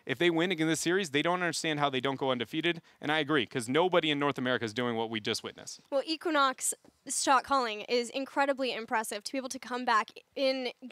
If they win against this series, they don't understand how they don't go undefeated, and I agree, because nobody in North America is doing what we just witnessed. Well, Equinox shot calling is incredibly impressive to be able to come back in a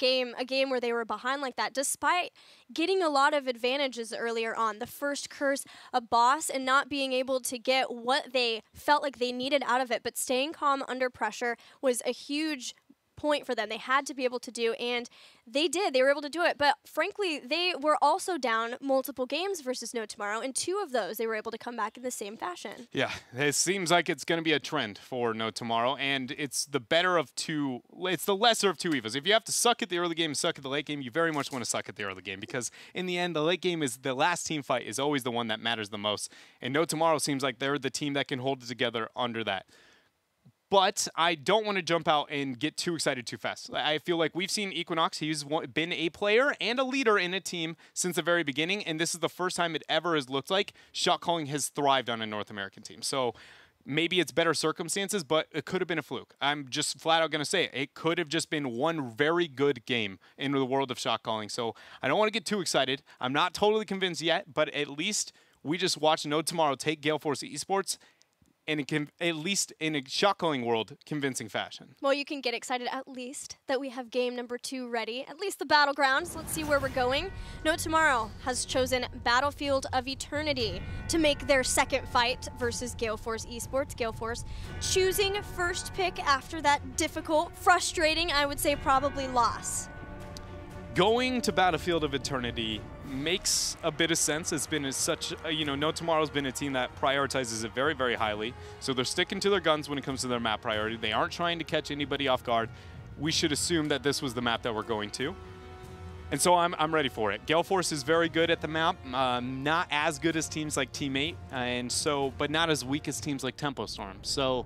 game where they were behind like that, despite getting a lot of advantages earlier on. The first curse, a boss, and not being able to get what they felt like they needed out of it, but staying calm under pressure was a huge point for them. They had to be able to do, and they did. They were able to do it. But frankly, they were also down multiple games versus No Tomorrow, and 2 of those they were able to come back in the same fashion. Yeah, it seems like it's going to be a trend for No Tomorrow, and it's the better of two. It's the lesser of two evils. If you have to suck at the early game, suck at the late game, you very much want to suck at the early game, because in the end, the late game is the last team fight is always the one that matters the most. And No Tomorrow seems like they're the team that can hold it together under that. But I don't want to jump out and get too excited too fast. I feel like we've seen Equinox. He's been a player and a leader in a team since the very beginning, and this is the first time it ever has looked like shot calling has thrived on a North American team. So maybe it's better circumstances, but it could have been a fluke. I'm just flat out going to say it. It could have just been one very good game in the world of shot calling. So I don't want to get too excited. I'm not totally convinced yet, but at least we just watched No Tomorrow take Gale Force eSports, and it can, at least in a shot calling world, convincing fashion. Well, you can get excited at least that we have game number 2 ready, at least the battlegrounds. Let's see where we're going. No Tomorrow has chosen Battlefield of Eternity to make their second fight versus Gale Force eSports. Gale Force choosing first pick after that difficult, frustrating, I would say probably loss. Going to Battlefield of Eternity makes a bit of sense. It's been such, No Tomorrow's been a team that prioritizes it very, very highly. So they're sticking to their guns when it comes to their map priority. They aren't trying to catch anybody off guard. We should assume that this was the map that we're going to. And so I'm ready for it. Gale Force is very good at the map, not as good as teams like Team 8, but not as weak as teams like Tempo Storm. So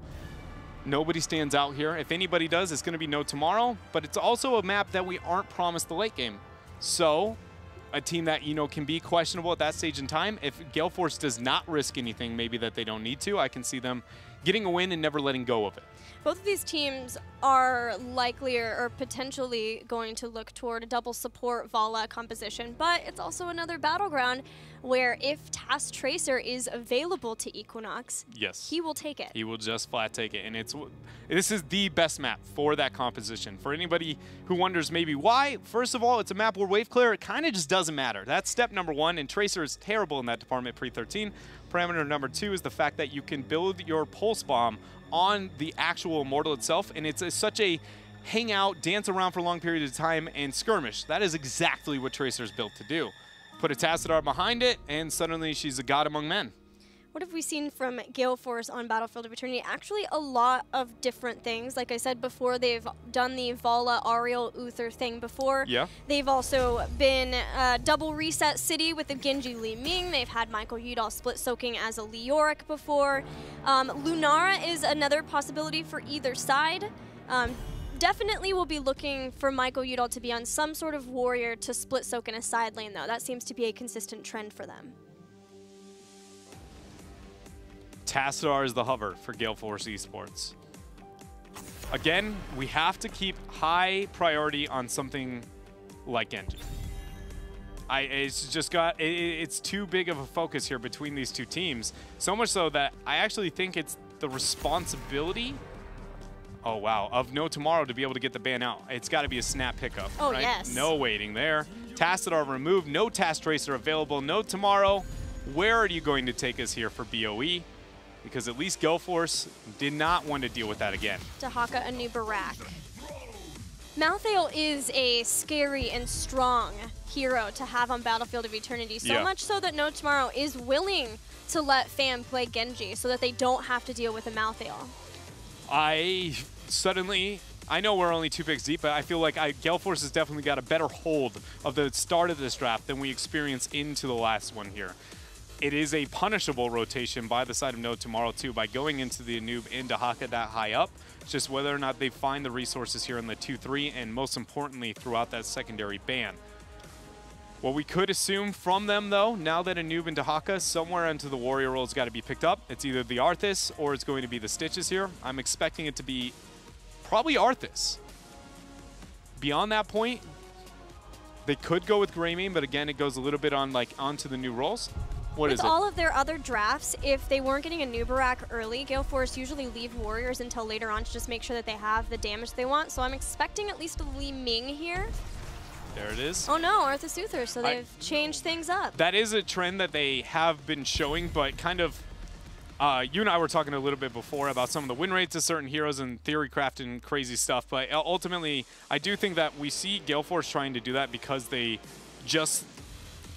nobody stands out here. If anybody does, it's going to be No Tomorrow, but it's also a map that we aren't promised the late game. So a team that, can be questionable at that stage in time. If Gale Force does not risk anything, maybe that they don't need to, I can see them getting a win and never letting go of it. Both of these teams are likely or potentially going to look toward a double support Vala composition, but it's also another battleground where if Task Tracer is available to Equinox, yes, he will take it. He will just flat take it, and this is the best map for that composition. For anybody who wonders maybe why, first of all, it's a map where wave clear, it kind of just doesn't matter. That's step number 1, and Tracer is terrible in that department pre-13. Parameter number 2 is the fact that you can build your pulse bomb on the actual Immortal itself, and it's such a hang out, dance around for a long period of time, and skirmish. That is exactly what Tracer's built to do. Put a Tassadar behind it, and suddenly she's a god among men. What have we seen from Gale Force on Battlefield of Eternity? Actually, a lot of different things. Like I said before, they've done the Vala, Ariel, Uther thing before. Yeah. They've also been double reset City with the Genji Li Ming. They've had Michael Udall split soaking as a Leoric before. Lunara is another possibility for either side. Definitely will be looking for Michael Udall to be on some sort of warrior to split soak in a side lane, though. That seems to be a consistent trend for them. Tassadar is the hover for Gale Force eSports. Again, we have to keep high priority on something like Genji. It's too big of a focus here between these two teams. So much so that I actually think it's the responsibility, oh wow, of No Tomorrow to be able to get the ban out. It's got to be a snap pickup, oh, right? Yes. No waiting there. Tassadar removed, no Task Tracer available. No Tomorrow, where are you going to take us here for BOE? Because at least Gale Force did not want to deal with that again. Dahaka, a new Barak. Malthael is a scary and strong hero to have on Battlefield of Eternity, so much so that No Tomorrow is willing to let Fam play Genji so that they don't have to deal with a Malthael. I know we're only 2 picks deep, but I feel like Gale Force has definitely got a better hold of the start of this draft than we experienced into the last one here. It is a punishable rotation by the side of No Tomorrow, too, by going into the Anub in Dahaka that high up. It's just whether or not they find the resources here in the 2-3, and most importantly, throughout that secondary ban. What we could assume from them, though, now that Anub and Dahaka, somewhere into the Warrior role has got to be picked up. It's either the Arthas or it's going to be the Stitches here. I'm expecting it to be probably Arthas. Beyond that point, They could go with Greymane, but again, it goes a little bit on like onto the new roles. What is it? With all of their other drafts, if they weren't getting a new Barak early, Gale Force usually leave Warriors until later on to just make sure that they have the damage they want. So I'm expecting at least a Li Ming here. There it is. Oh no, Arthas Uther, so they've changed things up. That is a trend that they have been showing, but kind of, you and I were talking a little bit before about some of the win rates of certain heroes and theorycraft and crazy stuff, but ultimately, I do think that we see Gale Force trying to do that because they just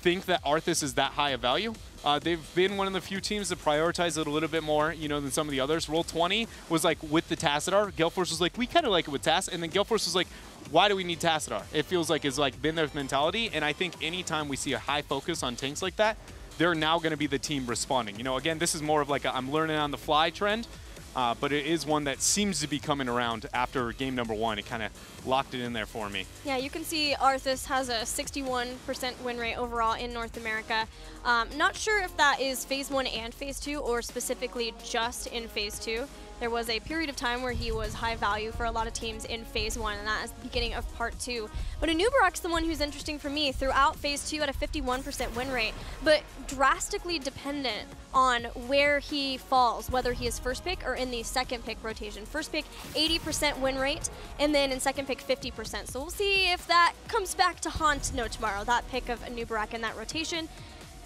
think that Arthas is that high of value. They've been one of the few teams to prioritize it a little bit more, you know, than some of the others. Roll 20 was like with the Tassadar. Gale Force was like, we kind of like it with Tass, and then Gale Force was like, why do we need Tassadar? It feels like it's like been their mentality, and I think anytime we see a high focus on tanks like that, they're now going to be the team responding. You know, again, this is more of like a I'm learning on the fly trend, but it is one that seems to be coming around after game number 1. It kind of locked it in there for me. Yeah, you can see Arthas has a 61% win rate overall in North America. Not sure if that is Phase 1 and Phase 2 or specifically just in Phase 2. There was a period of time where he was high value for a lot of teams in Phase 1, and that is the beginning of Part 2. But Anubarak's the one who's interesting for me throughout Phase 2 at a 51% win rate, but drastically dependent on where he falls, whether he is first pick or in the second pick rotation. First pick, 80% win rate, and then in second pick, 50%. So we'll see if that comes back to haunt No Tomorrow, that pick of Anubarak in that rotation.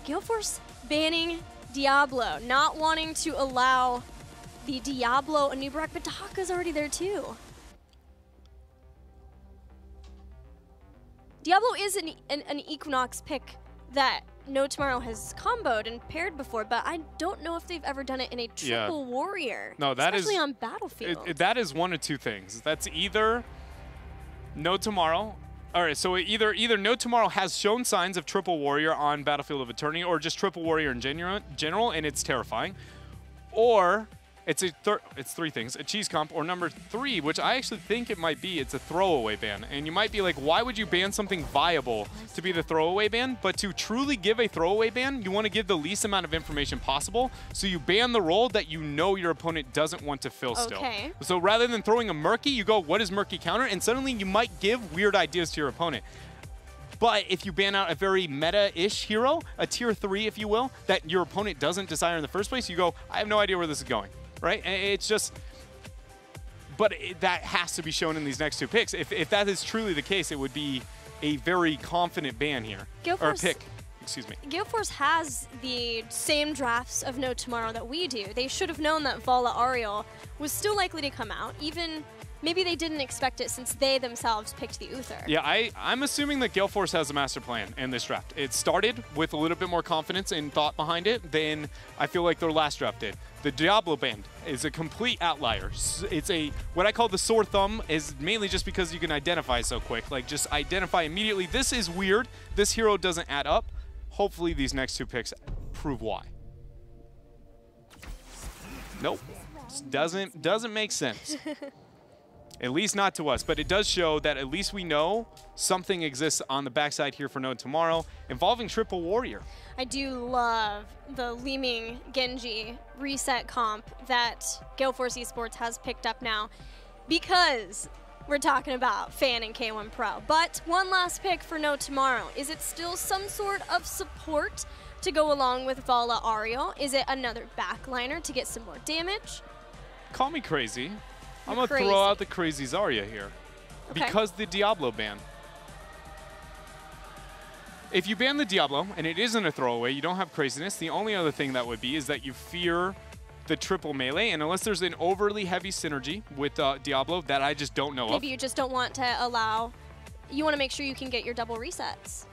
Gale Force banning Diablo, not wanting to allow the Diablo Anubarak, but Dahaka's already there too. Diablo is an Equinox pick that No Tomorrow has comboed and paired before, but I don't know if they've ever done it in a triple warrior. No, that especially is on Battlefield. That is one of two things. That's either No Tomorrow. All right, so either No Tomorrow has shown signs of triple warrior on Battlefield of Eternity, or just triple warrior in general, and it's terrifying, or it's three things: a cheese comp, or number 3, which I actually think it might be, it's a throwaway ban. And you might be like, why would you ban something viable to be the throwaway ban? But to truly give a throwaway ban, you want to give the least amount of information possible. So you ban the role that you know your opponent doesn't want to fill still. So rather than throwing a murky, you go, what is murky counter? And suddenly you might give weird ideas to your opponent. But if you ban out a very meta-ish hero, a tier 3, if you will, that your opponent doesn't desire in the first place, you go, I have no idea where this is going. Right? It's just, but that has to be shown in these next 2 picks. If that is truly the case, it would be a very confident ban here. Or pick, excuse me. Gale Force has the same drafts of No Tomorrow that we do. They should have known that Vala Ariel was still likely to come out, even maybe they didn't expect it since they themselves picked the Uther. Yeah, I'm assuming that Gale Force has a master plan in this draft. It started with a little bit more confidence and thought behind it than I feel like their last draft did. The Diablo band is a complete outlier. It's what I call the sore thumb, is mainly just because you can identify so quick. Like, just identify immediately, this is weird, this hero doesn't add up. Hopefully these next 2 picks prove why. Nope, doesn't make sense. At least not to us, but it does show that at least we know something exists on the backside here for No Tomorrow involving triple warrior. I do love the Li Ming Genji reset comp that Gale Force eSports has picked up now, because we're talking about Fan and K1 Pro. But one last pick for No Tomorrow. Is it still some sort of support to go along with Vala Ariel? Is it another backliner to get some more damage? Call me crazy. I'm going to throw out the crazy Zarya here. Okay. Because the Diablo ban. If you ban the Diablo, and it isn't a throwaway, you don't have craziness, the only other thing that would be is that you fear the triple melee, and unless there's an overly heavy synergy with Diablo that I just don't know of. Maybe you just don't want to allow, you want to make sure you can get your double resets.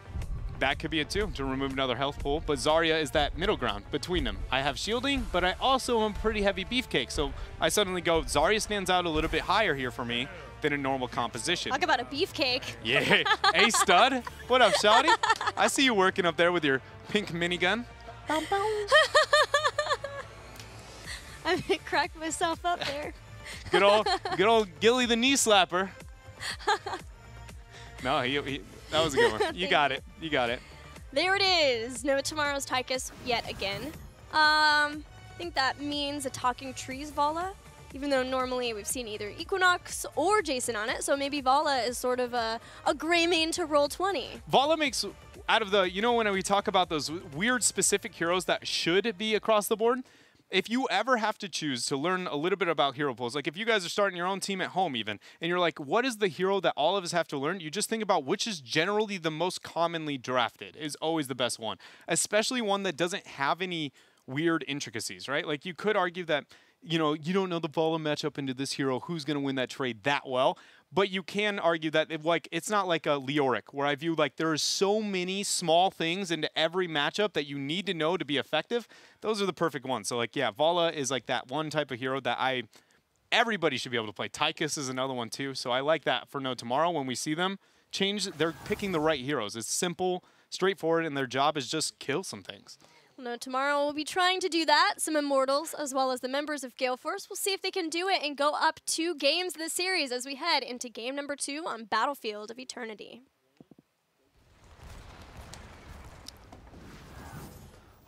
That could be it too, to remove another health pool, but Zarya is that middle ground between them. I have shielding, but I also am pretty heavy beefcake, so I suddenly go, Zarya stands out a little bit higher here for me than a normal composition. Talk about a beefcake. Yeah, hey stud, what up, shawty? I see you working up there with your pink minigun. I cracked myself up there. good old Gilly the knee slapper. No, that was a good one. You got it. You got it. There it is. No Tomorrow's Tychus yet again. I think that means a Talking Trees Vala. even though normally we've seen either Equinox or Jason on it, so maybe Vala is sort of a gray main to roll 20. Vala makes, out of the, you know, when we talk about those weird specific heroes that should be across the board, if you ever have to choose to learn a little bit about hero pools, like if you guys are starting your own team at home even, and you're like, what is the hero that all of us have to learn? You just think about which is generally the most commonly drafted is always the best one, especially one that doesn't have any weird intricacies, right? Like you could argue that, you know, you don't know the Vala matchup into this hero, who's going to win that trade that well. But you can argue that it's not like a Leoric, where I view like there are so many small things into every matchup that you need to know to be effective. Those are the perfect ones. So like, yeah, Vala is like that one type of hero that everybody should be able to play. Tychus is another one too. So I like that for No Tomorrow. When we see them change, they're picking the right heroes. It's simple, straightforward, and their job is just kill some things. No Tomorrow will be trying to do that. Some Immortals, as well as the members of Gale Force. We'll see if they can do it and go up 2 games this series as we head into game number 2 on Battlefield of Eternity.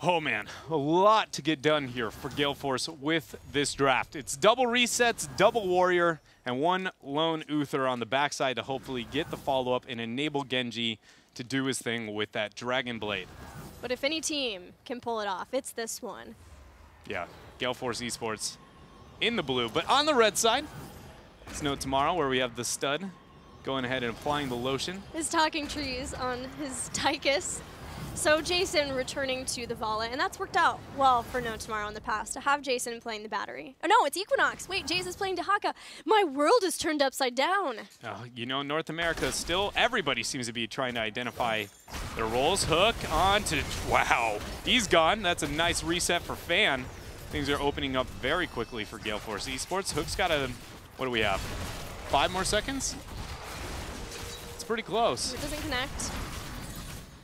Oh man, a lot to get done here for Gale Force with this draft. It's double resets, double warrior, and 1 lone Uther on the backside to hopefully get the follow-up and enable Genji to do his thing with that Dragon Blade. But if any team can pull it off, it's this one. Yeah, Gale Force eSports in the blue. But on the red side, it's No Tomorrow, where we have the stud going ahead and applying the lotion. His talking trees on his Tychus. So Jason returning to the Vala, and that's worked out well for No Tomorrow in the past, to have Jason playing the battery. Oh no, it's Equinox. Wait, Jason's playing Dahaka. My world is turned upside down. You know, North America still, everybody seems to be trying to identify their roles. Hook on to, wow, he's gone. That's a nice reset for Fan. Things are opening up very quickly for Gale Force eSports. Hook's got a, what do we have? 5 more seconds? It's pretty close. It doesn't connect.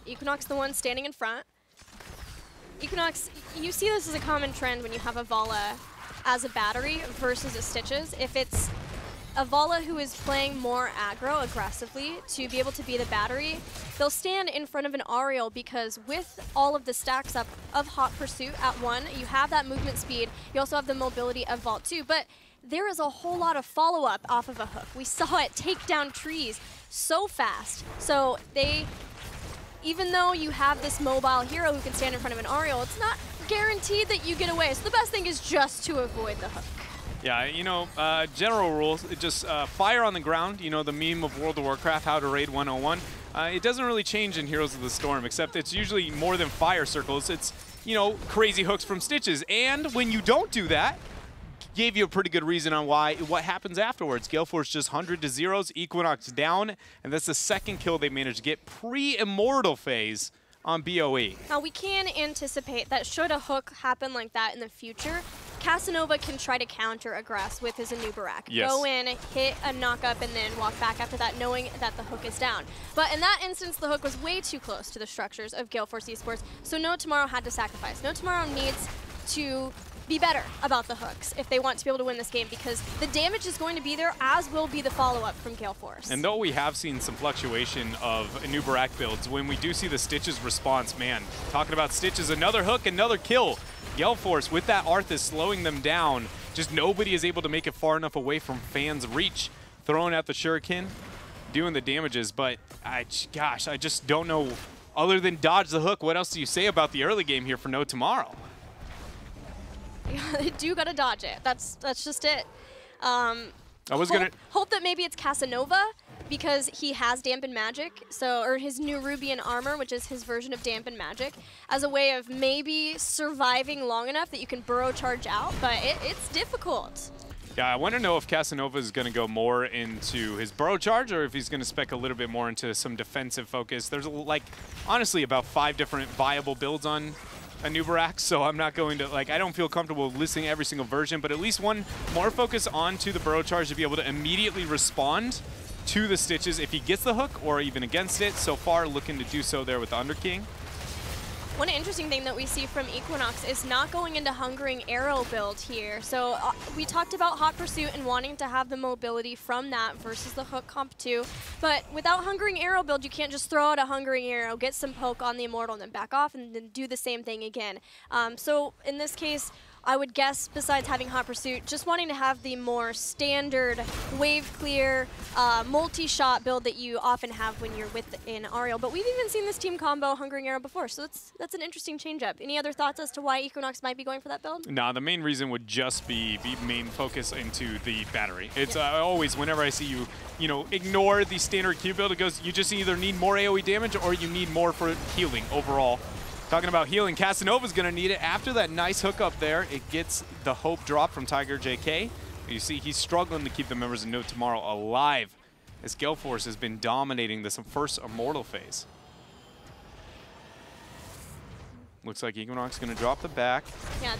Equinox the one standing in front. Equinox, you see this as a common trend when you have a Vala as a battery versus a Stitches. If it's a Vala who is playing more aggro aggressively to be able to be the battery, they'll stand in front of an Ariel because with all of the stacks up of Hot Pursuit at 1, you have that movement speed, you also have the mobility of Vault 2, but there is a whole lot of follow-up off of a Hook. We saw it take down trees so fast. So even though you have this mobile hero who can stand in front of an Ariel, it's not guaranteed that you get away. So the best thing is just to avoid the Hook. Yeah, you know, general rules, just fire on the ground, you know, the meme of World of Warcraft, how to raid 101. It doesn't really change in Heroes of the Storm, except it's usually more than fire circles. It's, you know, crazy hooks from Stitches. And when you don't do that, gave you a pretty good reason on what happens afterwards. Gale Force just 100 to 0s, Equinox down, and that's the second kill they managed to get pre-Immortal phase on BOE. Now we can anticipate that should a Hook happen like that in the future, Casanova can try to counter-aggress with his Anubarak. Yes. Go in, hit a knock-up, and then walk back after that, knowing that the Hook is down. But in that instance, the Hook was way too close to the structures of Gale Force eSports, so No Tomorrow had to sacrifice. No Tomorrow needs to be better about the hooks if they want to be able to win this game, because the damage is going to be there, as will be the follow-up from Gale Force. And though we have seen some fluctuation of Anubarak builds, when we do see the Stitches response, man, talking about Stitches, another hook, another kill. Gale Force with that Arthas slowing them down. Just nobody is able to make it far enough away from Fan's reach. Throwing out the Shuriken, doing the damages, but gosh, I just don't know. Other than dodge the hook, what else do you say about the early game here for No Tomorrow? You do gotta dodge it. That's just it. Hope that maybe it's Casanova, because he has Dampen Magic, or his new Rubian armor, which is his version of Dampen Magic, as a way of maybe surviving long enough that you can burrow charge out, but it's difficult. Yeah, I want to know if Casanova is going to go more into his burrow charge or if he's going to spec a little bit more into some defensive focus. There's honestly about 5 different viable builds on Anubarak, so I'm not going to, I don't feel comfortable listing every single version, but at least one more focus onto the burrow charge to be able to immediately respond to the Stitches if he gets the hook or even against it. So far, looking to do so there with the Under King. One interesting thing that we see from Equinox is not going into Hungering Arrow build here. So we talked about Hot Pursuit and wanting to have the mobility from that versus the Hook comp 2. But without Hungering Arrow build, you can't just throw out a Hungering Arrow, get some poke on the Immortal, and then back off and then do the same thing again. So in this case, I would guess, besides having Hot Pursuit, just wanting to have the more standard wave clear, multi-shot build that you often have when you're with an Ariel. But we've even seen this team combo Hungering Arrow before, so that's an interesting change-up. Any other thoughts as to why Equinox might be going for that build? Nah, the main reason would just be the main focus into the battery. It's always, whenever I see you know, ignore the standard Q build, it goes, you just either need more AoE damage or you need more for healing overall. Talking about healing, Casanova's going to need it. After that nice hook up there, it gets the hope drop from Tiger JK. You see he's struggling to keep the members of No Tomorrow alive as Gale Force has been dominating this first Immortal phase. Looks like Equinox going to drop the back. Yeah,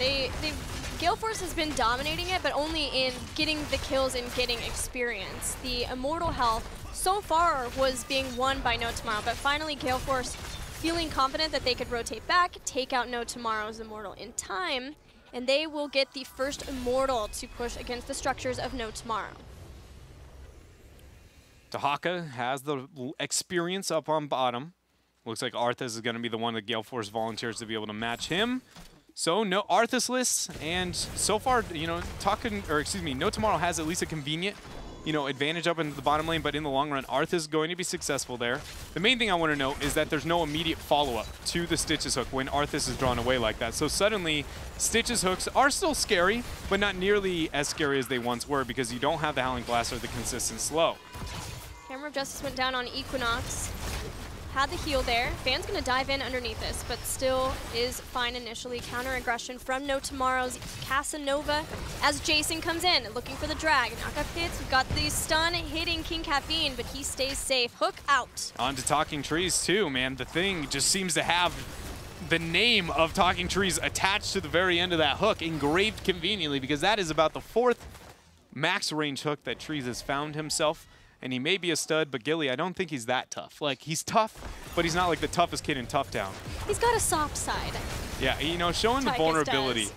Gale Force has been dominating it, but only in getting the kills and getting experience. The Immortal health so far was being won by No Tomorrow, but finally Gale Force feeling confident that they could rotate back, take out No Tomorrow's Immortal in time, and they will get the first Immortal to push against the structures of No Tomorrow. Dahaka has the experience up on bottom. Looks like Arthas is going to be the one that Gale Force volunteers to be able to match him. So no Arthas-less, and so far, you know, No Tomorrow has at least a convenient, you know, advantage up into the bottom lane, but in the long run, Arthas is going to be successful there. The main thing I want to note is that there's no immediate follow-up to the Stitches hook when Arthas is drawn away like that. So suddenly, Stitches hooks are still scary, but not nearly as scary as they once were because you don't have the Howling Blast or the consistent slow. Hammer of Justice went down on Equinox. Had the heal there. Fan's going to dive in underneath this, but still is fine initially. Counter aggression from No Tomorrow's Casanova as Jason comes in, looking for the drag. Knockup hits. We've got the stun hitting King Caffeine, but he stays safe. Hook out. On to Talking Trees too, man. The thing just seems to have the name of Talking Trees attached to the very end of that hook, engraved conveniently, because that is about the 4th max range hook that Trees has found himself. And he may be a stud, but Gilly, I don't think he's that tough. Like, he's tough, but he's not like the toughest kid in Tough Town. He's got a soft side. Yeah, you know, showing the vulnerability.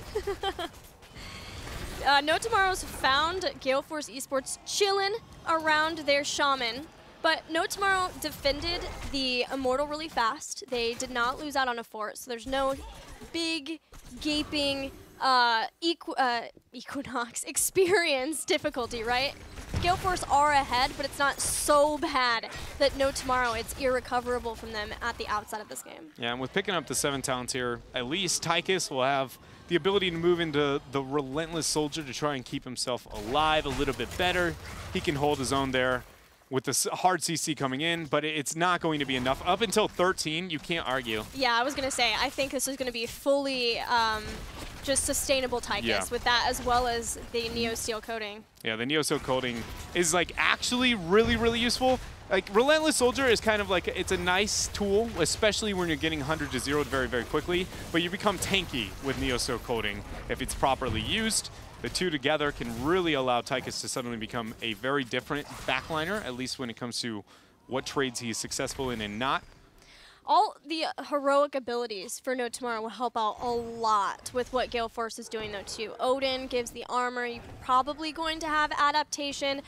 No Tomorrow's found Gale Force eSports chilling around their Shaman, but No Tomorrow defended the Immortal really fast. They did not lose out on a fort, so there's no big, gaping Equinox experience difficulty, right? Gale Force are ahead, but it's not so bad that No Tomorrow, it's irrecoverable from them at the outside of this game. Yeah, and with picking up the 7 talents here, at least Tychus will have the ability to move into the Relentless Soldier to try and keep himself alive a little bit better. He can hold his own there with the hard CC coming in, but it's not going to be enough. Up until 13, you can't argue. Yeah, I was going to say, I think this is going to be fully just sustainable Tychus with that, as well as the Neo Steel coating. Yeah, the Neo Steel coating is like actually really, really useful. Like Relentless Soldier is kind of like, it's a nice tool, especially when you're getting 100 to 0 very, very quickly, but you become tanky with Neo Steel coating if it's properly used. The two together can really allow Tychus to suddenly become a very different backliner, at least when it comes to what trades he's successful in and not. All the heroic abilities for No Tomorrow will help out a lot with what Gale Force is doing, though, too. Odin gives the armor. You're probably going to have adaptation.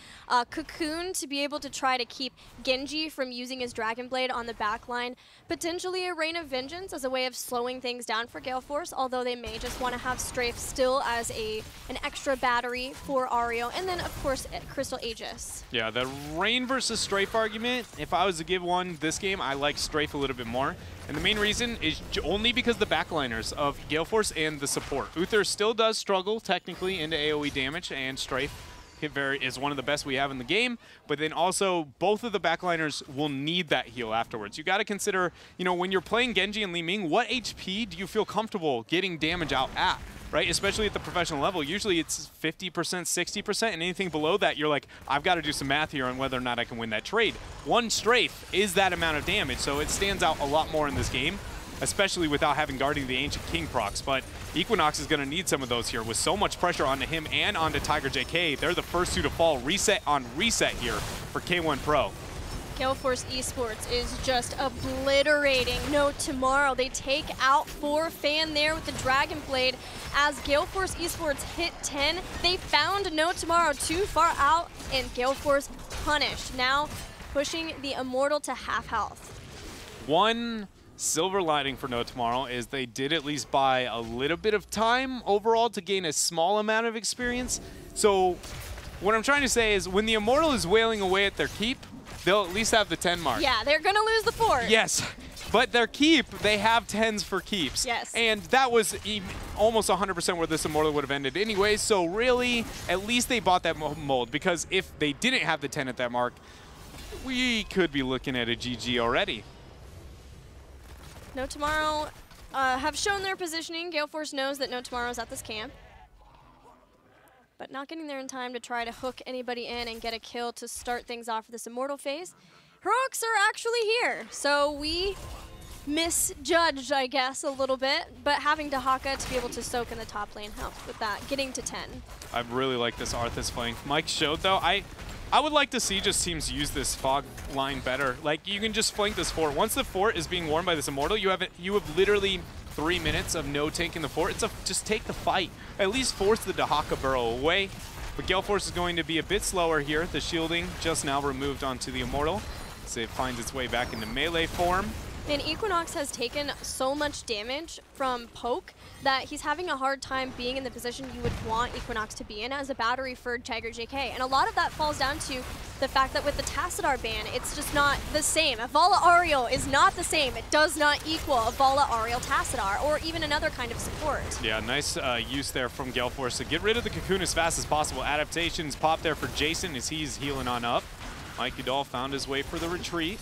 Cocoon to be able to try to keep Genji from using his Dragon Blade on the back line. Potentially a Rain of Vengeance as a way of slowing things down for Gale Force, although they may just want to have Strafe still as an extra battery for Ario. And then, of course, Crystal Aegis. Yeah, the Rain versus Strafe argument, if I was to give one this game, I like Strafe a little bit more. And the main reason is only because the backliners of Gale Force and the support. Uther still does struggle technically into AoE damage, and Strafe is one of the best we have in the game, but then also both of the backliners will need that heal afterwards. You got to consider, you know, when you're playing Genji and Li Ming, what HP do you feel comfortable getting damage out at? Right, especially at the professional level, usually it's 50%, 60%, and anything below that, you're like, I've got to do some math here on whether or not I can win that trade. One strafe is that amount of damage, so it stands out a lot more in this game, especially without having Guardian of the Ancient King procs. But Equinox is going to need some of those here with so much pressure onto him and onto Tiger JK. They're the first two to fall reset on reset here for K1 Pro. Gale Force eSports is just obliterating No Tomorrow. They take out 4 Fan there with the Dragon Blade. As Gale Force eSports hit 10, they found No Tomorrow too far out, and Gale Force punished. Now pushing the Immortal to half health. One silver lining for No Tomorrow is they did at least buy a little bit of time overall to gain a small amount of experience. So what I'm trying to say is when the Immortal is wailing away at their keep, they'll at least have the 10 mark. Yeah, they're going to lose the fort. Yes. But their keep, they have 10s for keeps. Yes. And that was almost 100% where this Immortal would have ended anyway. So really, at least they bought that mold. Because if they didn't have the 10 at that mark, we could be looking at a GG already. No Tomorrow have shown their positioning. Gale Force knows that No Tomorrow is at this camp. But not getting there in time to try to hook anybody in and get a kill to start things off for this Immortal phase. Heroics are actually here, so we misjudged, I guess, a little bit, but having Dahaka to be able to soak in the top lane helped with that, getting to 10. I really like this Arthas flank. Mike showed, though, I would like to see just teams use this fog line better. Like, you can just flank this fort. Once the fort is being worn by this Immortal, you have literally 3 minutes of no taking the fort. Just take the fight. At least force the Dahaka burrow away. But Gale Force is going to be a bit slower here. The shielding just now removed onto the Immortal. So it finds its way back into melee form. And Equinox has taken so much damage from poke that he's having a hard time being in the position you would want Equinox to be in as a battery for Tiger JK. And a lot of that falls down to the fact that with the Tassadar ban, it's just not the same. A Vala Ariel is not the same. It does not equal a Vala Ariel Tassadar or even another kind of support. Yeah, nice use there from Gale Force to get rid of the Cocoon as fast as possible. Adaptations pop there for Jason as he's healing on up. Mike Udall found his way for the retreat.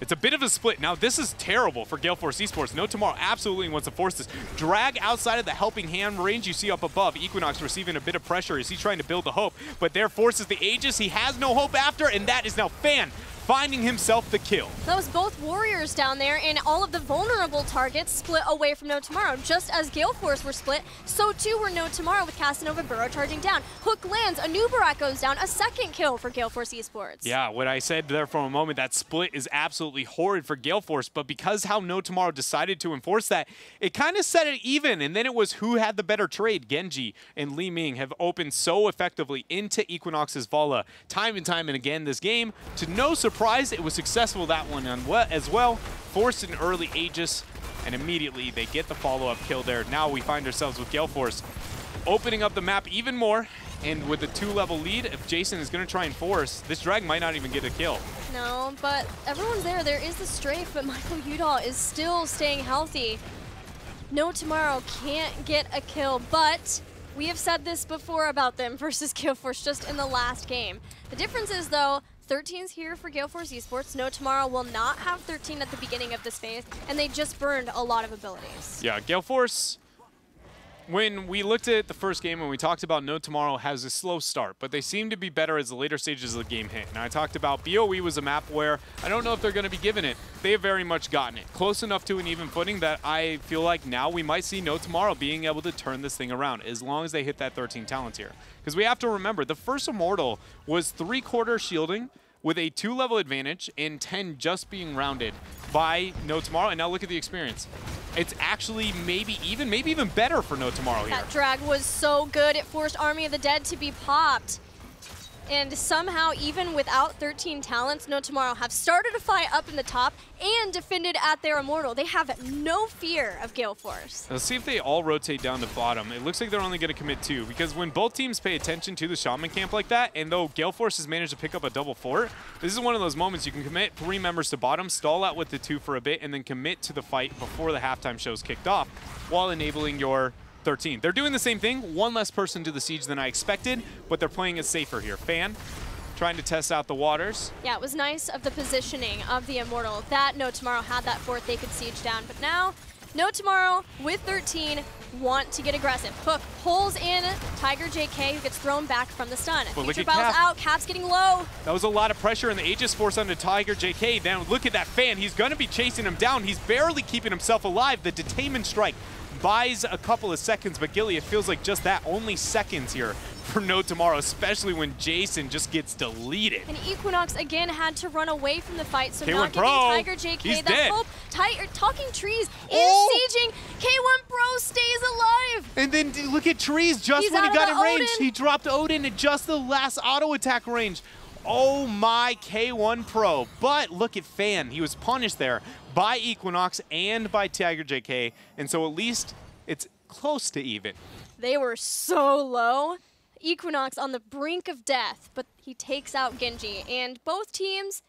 It's a bit of a split. Now, this is terrible for Gale Force eSports. No Tomorrow absolutely wants to force this. Drag outside of the helping hand range you see up above. Equinox receiving a bit of pressure as he's trying to build the hope, but there forces the Aegis. He has no hope after, and that is now Fan finding himself the kill. That was both warriors down there, and all of the vulnerable targets split away from No Tomorrow. Just as Gale Force were split, so too were No Tomorrow with Casanova Burrow charging down. Hook lands, a new Barak goes down, a second kill for Gale Force eSports. Yeah, what I said there for a moment, that split is absolutely horrid for Gale Force, but because how No Tomorrow decided to enforce that, it kind of set it even, and then it was who had the better trade. Genji and Li Ming have opened so effectively into Equinox's Vala time and time and again this game. To no surprise, it was successful that one as well. Forced an early Aegis, and immediately they get the follow-up kill there. Now we find ourselves with Gale Force opening up the map even more, and with a 2-level lead, if Jason is going to try and force, this Drag might not even get a kill. No, but everyone's there. There is the strafe, but Michael Udall is still staying healthy. No Tomorrow can't get a kill, but we have said this before about them versus Gale Force just in the last game. The difference is, though, 13's here for Gale Force eSports. No Tomorrow will not have 13 at the beginning of this phase, and they just burned a lot of abilities. Yeah, Gale Force, when we looked at the first game and we talked about No Tomorrow has a slow start, but they seem to be better as the later stages of the game hit. And I talked about BOE was a map where I don't know if they're going to be given it. They have very much gotten it. Close enough to an even footing that I feel like now we might see No Tomorrow being able to turn this thing around as long as they hit that 13 talent tier. Because we have to remember, the first Immortal was 3/4 shielding with a 2-level advantage and 10 just being rounded by No Tomorrow. And now look at the experience. It's actually maybe even better for No Tomorrow here. That drag was so good. It forced Army of the Dead to be popped. And somehow, even without 13 talents, No Tomorrow have started a fight up in the top and defended at their Immortal. They have no fear of Gale Force. Let's see if they all rotate down to bottom. It looks like they're only going to commit 2, because when both teams pay attention to the Shaman camp like that, and though Gale Force has managed to pick up a double fort, this is one of those moments you can commit 3 members to bottom, stall out with the 2 for a bit, and then commit to the fight before the halftime show's kicked off, while enabling your 13. They're doing the same thing, 1 less person to the siege than I expected, but they're playing it safer here. Fan trying to test out the waters. Yeah, it was nice of the positioning of the Immortal. That No Tomorrow had that fort they could siege down, but now No Tomorrow with 13 want to get aggressive. Hook pulls in Tiger JK, who gets thrown back from the stun. Future Battle's out, Cap's getting low. That was a lot of pressure in the Aegis Force onto Tiger JK. Then look at that Fan, he's gonna be chasing him down. He's barely keeping himself alive. The Detainment Strike buys a couple of seconds, but Gilly, it feels like just that, only seconds here for No Tomorrow, especially when Jason just gets deleted. And Equinox again had to run away from the fight, so K1 not giving Pro. Tiger JK He's that dead. hope. Talking Trees is sieging. K1 Pro stays alive. And then look at Trees, just He's when he out got of in range, Odin. he dropped Odin at just the last auto attack range. Oh my, K1 Pro. But look at Fan. He was punished there by Equinox and by Tiger JK. And so at least it's close to even. They were so low. Equinox on the brink of death, but he takes out Genji. And both teams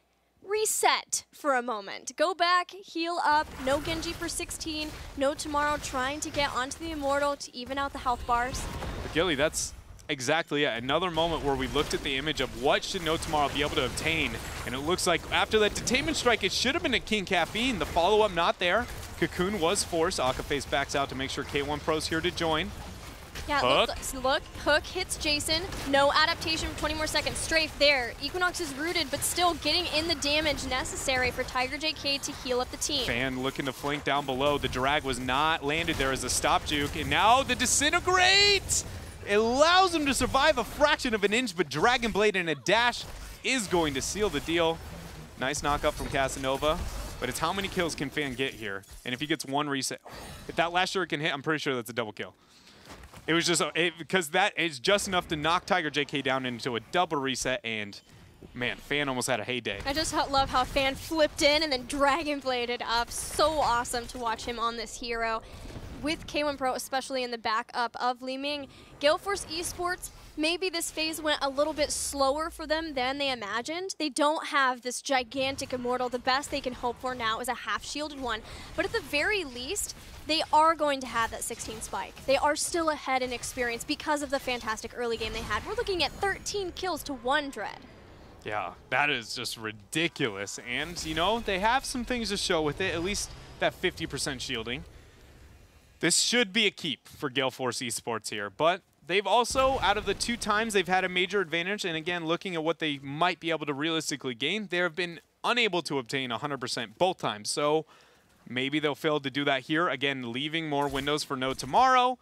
reset for a moment. Go back, heal up, no Genji for 16, no Tomorrow trying to get onto the Immortal to even out the health bars. But Gilly, that's exactly it. Another moment where we looked at the image of what should No Tomorrow be able to obtain, and it looks like after that detainment strike, it should have been a King Caffeine. The follow-up not there. Cocoon was forced. Akaface backs out to make sure K1 Pro's here to join. Yeah, look, Hook hits Jason. No adaptation for 20 more seconds. Strafe there. Equinox is rooted, but still getting in the damage necessary for Tiger JK to heal up the team. Fan looking to flank down below. The drag was not landed there as a stop juke, and now the Disintegrate! It allows him to survive a fraction of an inch, but Dragon Blade and a dash is going to seal the deal. Nice knock-up from Casanova, but it's how many kills can Fan get here? And if he gets one reset, if that last shuriken hit, I'm pretty sure that's a double kill. It was just, because that is just enough to knock Tiger JK down into a double reset, and man, Fan almost had a heyday. I just love how Fan flipped in and then Dragon Bladed up. So awesome to watch him on this hero. With K1 Pro, especially in the backup of Li Ming, Gale Force eSports, maybe this phase went a little bit slower for them than they imagined. They don't have this gigantic Immortal. The best they can hope for now is a half-shielded one. But at the very least, they are going to have that 16 spike. They are still ahead in experience because of the fantastic early game they had. We're looking at 13 kills to 1 Dread. Yeah, that is just ridiculous. And, you know, they have some things to show with it, at least that 50% shielding. This should be a keep for Gale Force eSports here, but they've also, out of the 2 times they've had a major advantage, and again, looking at what they might be able to realistically gain, they have been unable to obtain 100% both times. So maybe they'll fail to do that here. Again, leaving more windows for No Tomorrow.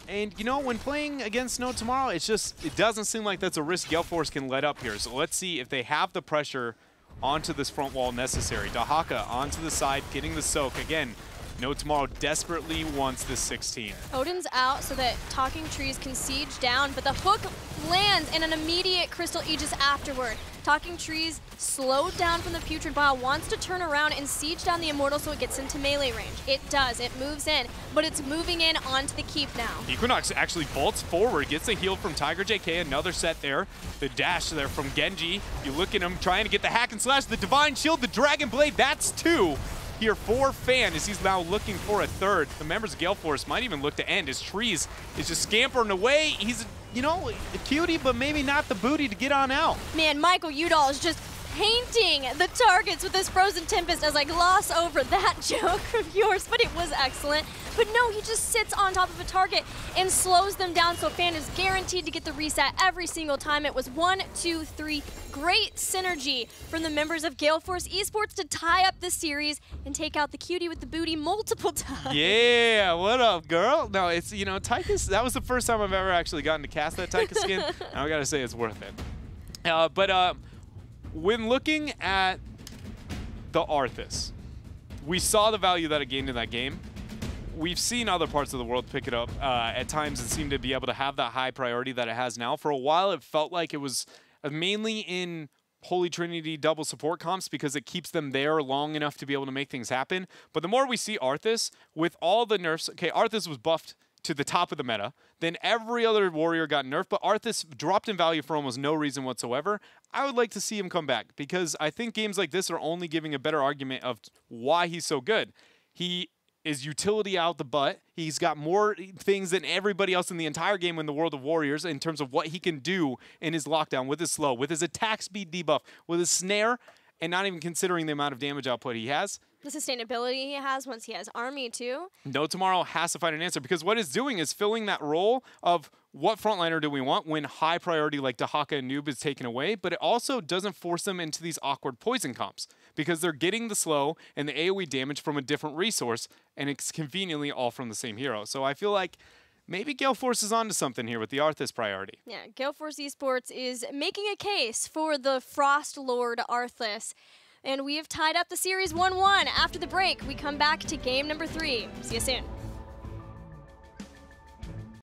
And, you know, when playing against No Tomorrow, it doesn't seem like that's a risk Gale Force can let up here. So let's see if they have the pressure onto this front wall necessary. Dahaka onto the side, getting the soak. Again, No Tomorrow desperately wants this 16. Odin's out so that Talking Trees can siege down, but the hook lands in an immediate Crystal Aegis afterward. Talking Trees slowed down from the Putrid Bile, wants to turn around and siege down the Immortal so it gets into melee range. It does, it moves in, but it's moving in onto the keep now. Equinox actually bolts forward, gets a heal from Tiger JK, another set there. The dash there from Genji. You look at him trying to get the hack and slash, the Divine Shield, the Dragon Blade, that's 2. Here for Fan as he's now looking for a 3rd. The members of Gale Force might even look to end as Trees is just scampering away. He's, you know, a cutie, but maybe not the booty to get on out. Man, Michael Udall is just painting the targets with this Frozen Tempest as I gloss over that joke of yours, but it was excellent. But no, he just sits on top of a target and slows them down, so Fan is guaranteed to get the reset every single time. It was 1, 2, 3. Great synergy from the members of Gale Force eSports to tie up the series and take out the cutie with the booty multiple times. Yeah, what up, girl? No, it's, you know, Tychus, that was the first time I've ever actually gotten to cast that Tychus skin, and I gotta say it's worth it. When looking at the Arthas, we saw the value that it gained in that game. We've seen other parts of the world pick it up at times and seem to be able to have that high priority that it has now. For a while, it felt like it was mainly in Holy Trinity double support comps because it keeps them there long enough to be able to make things happen. But the more we see Arthas, with all the nerfs, okay, Arthas was buffed to the top of the meta. Then every other warrior got nerfed, but Arthas dropped in value for almost no reason whatsoever. I would like to see him come back because I think games like this are only giving a better argument of why he's so good. He is utility out the butt. He's got more things than everybody else in the entire game in the World of Warriors in terms of what he can do in his lockdown, with his slow, with his attack speed debuff, with his snare, and not even considering the amount of damage output he has. The sustainability he has once he has army too. No Tomorrow has to find an answer because what it's doing is filling that role of what frontliner do we want when high priority like Dahaka and Noob is taken away, but it also doesn't force them into these awkward poison comps because they're getting the slow and the AoE damage from a different resource, and it's conveniently all from the same hero. So I feel like maybe Gale Force is onto something here with the Arthas priority. Yeah, Gale Force eSports is making a case for the Frost Lord Arthas. And we have tied up the series 1-1. After the break, we come back to game number 3. See you soon.